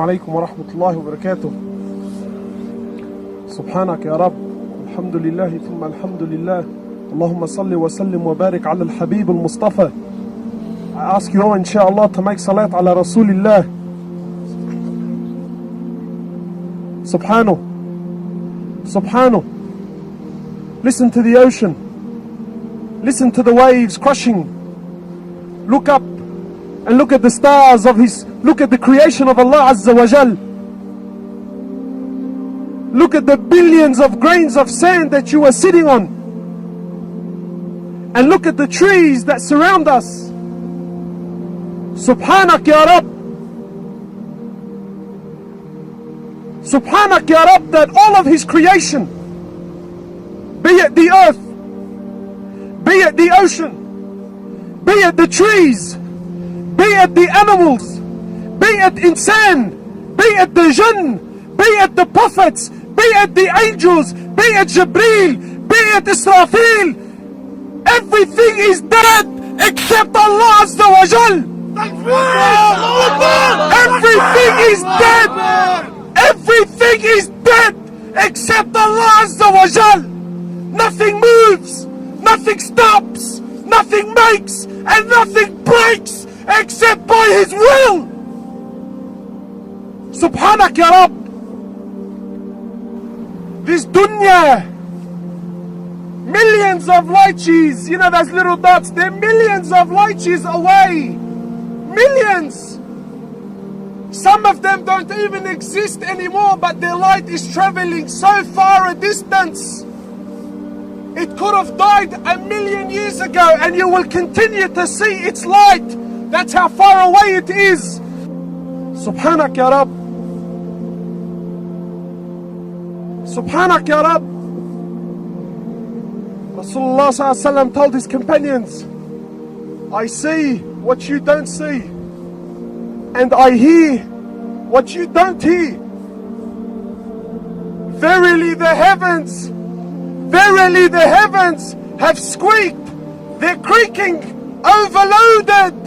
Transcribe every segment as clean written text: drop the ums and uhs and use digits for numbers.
عليكم ورحمة الله وبركاته. سبحانك يا رب، الحمد لله ثم الحمد لله. اللهم صل وسلم وبارك على الحبيب المصطفى. I ask you all inshallah to make salat ala Rasulillah. Subhanahu. Subhanahu. Listen to the ocean. Listen to the waves crashing. Look up and look at the stars of His. Look at the creation of Allah Azza wa Jal. Look at the billions of grains of sand that you are sitting on. And look at the trees that surround us. Subhanak ya Rab. Subhanak ya Rab, that all of His creation, be it the earth, be it the ocean, be it the trees, be it the animals, be it insan, be it the jinn, be it the prophets, be it the angels, be it Jibreel, be it Israfil, everything is dead except Allah Azza wa Jal. Everything is dead. Everything is dead except Allah Azza wa Jal. Nothing moves, nothing stops, nothing makes, and nothing breaks except by His will. Subhanak ya Rab. This dunya, millions of light years, you know those little dots, they're millions of light years away. Millions. Some of them don't even exist anymore, but their light is traveling so far a distance. It could have died 1,000,000 years ago and you will continue to see its light. That's how far away it is. Subhanak ya Rab. Subhanak ya Rab. Rasulullah sallallahu alaihi wasallam told his companions, I see what you don't see, and I hear what you don't hear. Verily the heavens have squeaked, they're creaking, overloaded.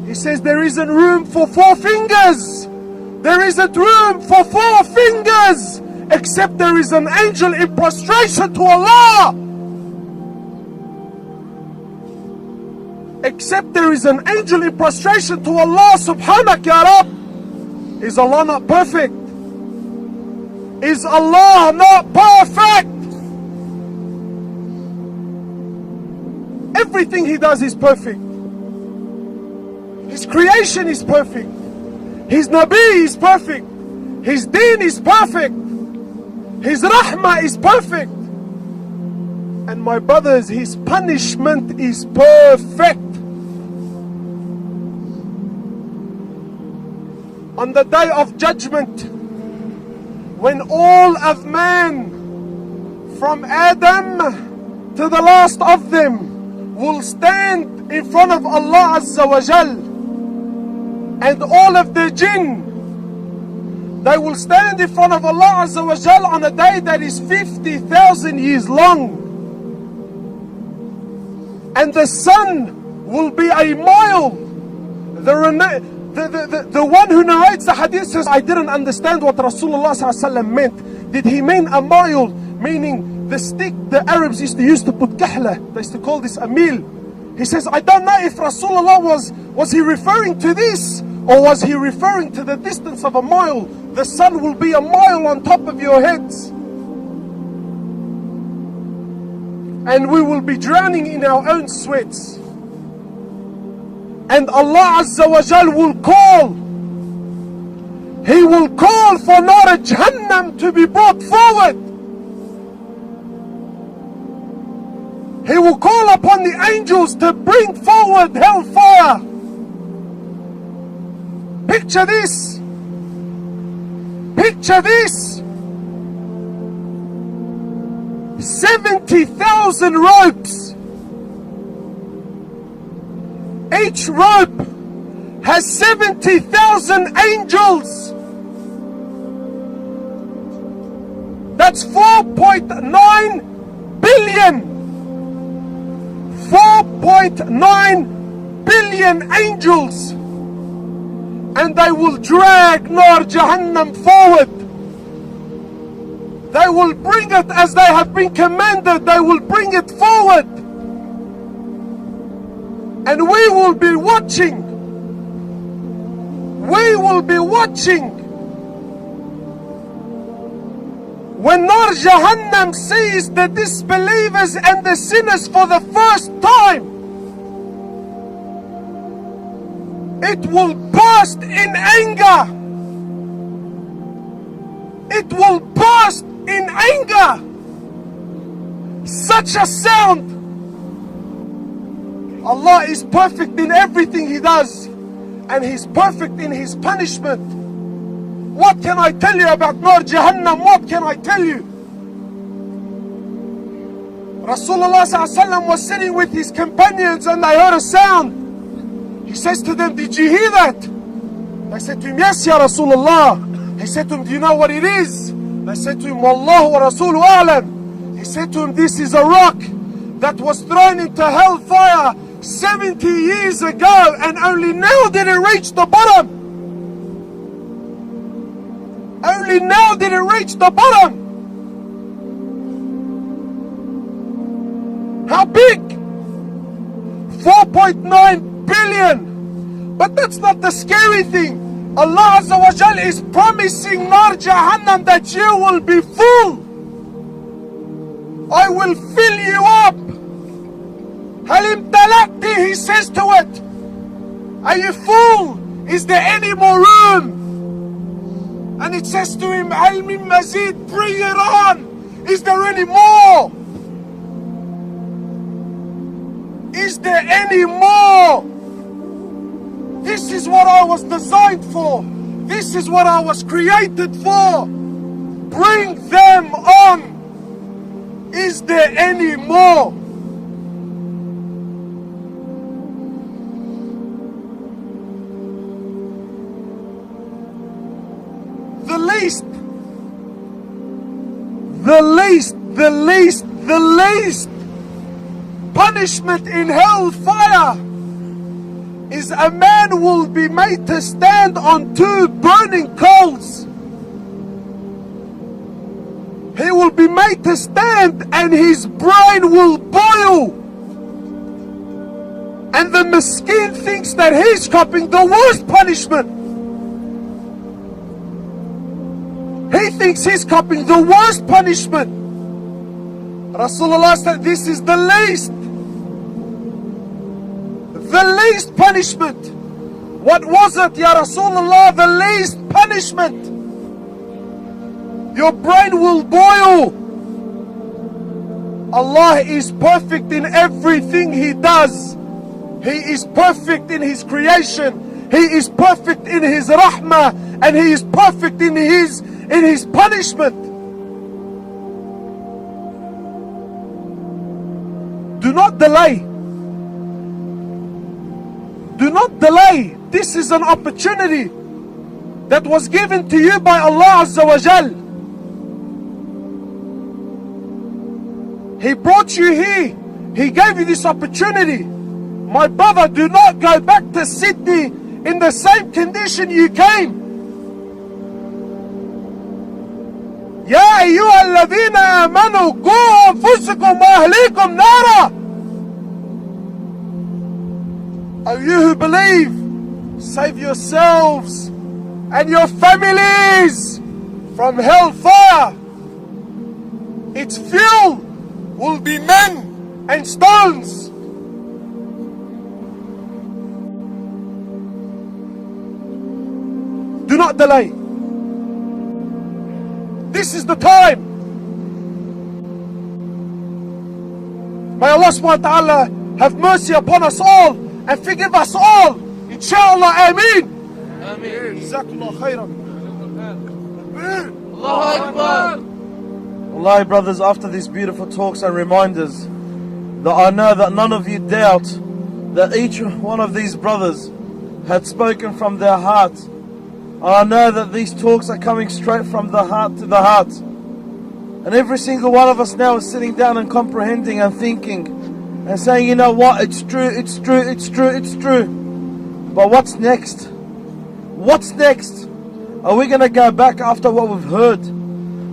He says there isn't room for 4 fingers. There isn't room for 4 fingers, except there is an angel in prostration to Allah. Except there is an angel in prostration to Allah. Subhanak ya Rab. Is Allah not perfect? Is Allah not perfect? Everything He does is perfect. His creation is perfect. His Nabi is perfect. His deen is perfect. His rahmah is perfect. And my brothers, His punishment is perfect. On the day of judgment, when all of man, from Adam to the last of them, will stand in front of Allah Azza wa Jal, and all of the jinn, they will stand in front of Allah Azza wa Jal on a day that is 50,000 years long. And the sun will be a mile. The one who narrates the hadith says, I didn't understand what Rasulullah ﷺ meant. Did he mean a mile, meaning the stick the Arabs used to use to put kahla? They used to call this a meal. He says, I don't know if Rasulullah was he referring to this, or was he referring to the distance of a mile? The sun will be a mile on top of your heads. And we will be drowning in our own sweats. And Allah Azza wa Jal will call. He will call for Nar Jahannam to be brought forward. He will call upon the angels to bring forward hellfire. Picture this. Picture this. 70,000 ropes. Each rope has 70,000 angels. That's 4.9 billion. 4.9 billion angels. and they will drag Nar Jahannam forward. They will bring it as they have been commanded. They will bring it forward. And we will be watching. We will be watching. When Nar Jahannam sees the disbelievers and the sinners for the first time, it will burst in anger. It will burst in anger. Such a sound. Allah is perfect in everything He does, and He's perfect in His punishment. What can I tell you about Nar Jahannam? What can I tell you? Rasulullah ﷺ was sitting with his companions and they heard a sound. He says to them, did you hear that? They said to him, yes, Ya Rasulullah. He said to him, do you know what it is? They said to him, Wallahu wa Rasulu a'lam. He said to him, this is a rock that was thrown into hellfire 70 years ago, and only now did it reach the bottom. Only now did it reach the bottom. How big? 4.9 billion. But that's not the scary thing. Allah Azza wa Jal is promising Nar Jahannam that you will be full. I will fill you up. Halim talaqti, He says to it. Are you full? Is there any more room? And it says to him, Hal min mazid, bring it on. Is there any more? Is there any more? This is what I was designed for. This is what I was created for. Bring them on. Is there any more? The least punishment in hellfire is a man will be made to stand on two burning coals. He will be made to stand and his brain will boil. And the miskin thinks that he's copying the worst punishment. He thinks he's copying the worst punishment. Rasulullah said this is the least punishment. What was it, Ya Rasulullah? The least punishment. Your brain will boil. Allah is perfect in everything He does. He is perfect in His creation. He is perfect in His rahmah, and He is perfect in His punishment. Do not delay. Do not delay. This is an opportunity that was given to you by Allah Azza wa Jal. He brought you here. He gave you this opportunity. My brother, do not go back to Sydney in the same condition you came. يا أيها الذين آمنوا قوا أنفسكم وأهليكم نارا. O you who believe, save yourselves and your families from hellfire. Its fuel will be men and stones. Do not delay. This is the time. May Allah subhanahu wa ta'ala have mercy upon us all and forgive us all. Inshallah, Ameen. Ameen. Jazakallah khairan. Allahu Akbar. Wallahi, brothers, after these beautiful talks and reminders, that I know that none of you doubt that each one of these brothers had spoken from their heart. I know that these talks are coming straight from the heart to the heart. And every single one of us now is sitting down and comprehending and thinking and saying, you know what, it's true, it's true, it's true, it's true. But what's next? What's next? Are we going to go back after what we've heard?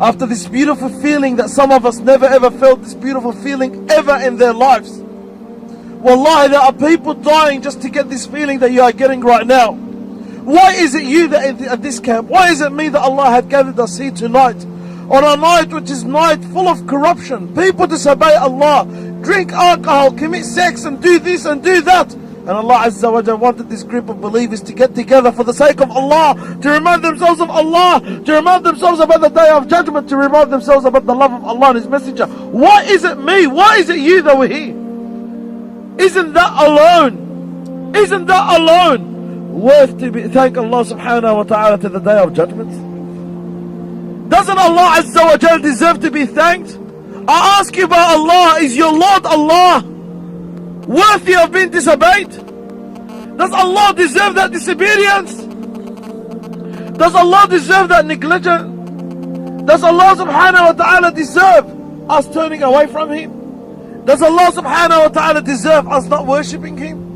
After this beautiful feeling that some of us never ever felt this beautiful feeling ever in their lives. Wallahi, there are people dying just to get this feeling that you are getting right now. Why is it you that at this camp? Why is it me that Allah had gathered us here tonight? On a night which is night full of corruption. People disobey Allah, drink alcohol, commit sex and do this and do that. And Allah Azza wa Jalla wanted this group of believers to get together for the sake of Allah, to remind themselves of Allah, to remind themselves about the Day of Judgment, to remind themselves about the love of Allah and His Messenger. Why is it me? Why is it you that we're here? Isn't that alone? Isn't that alone worth to thank Allah subhanahu wa ta'ala to the Day of Judgment? Doesn't Allah Azza wa Jalla deserve to be thanked? I ask you by Allah, is your Lord Allah worthy of being disobeyed? Does Allah deserve that disobedience? Does Allah deserve that negligence? Does Allah subhanahu wa ta'ala deserve us turning away from Him? Does Allah subhanahu wa ta'ala deserve us not worshipping Him?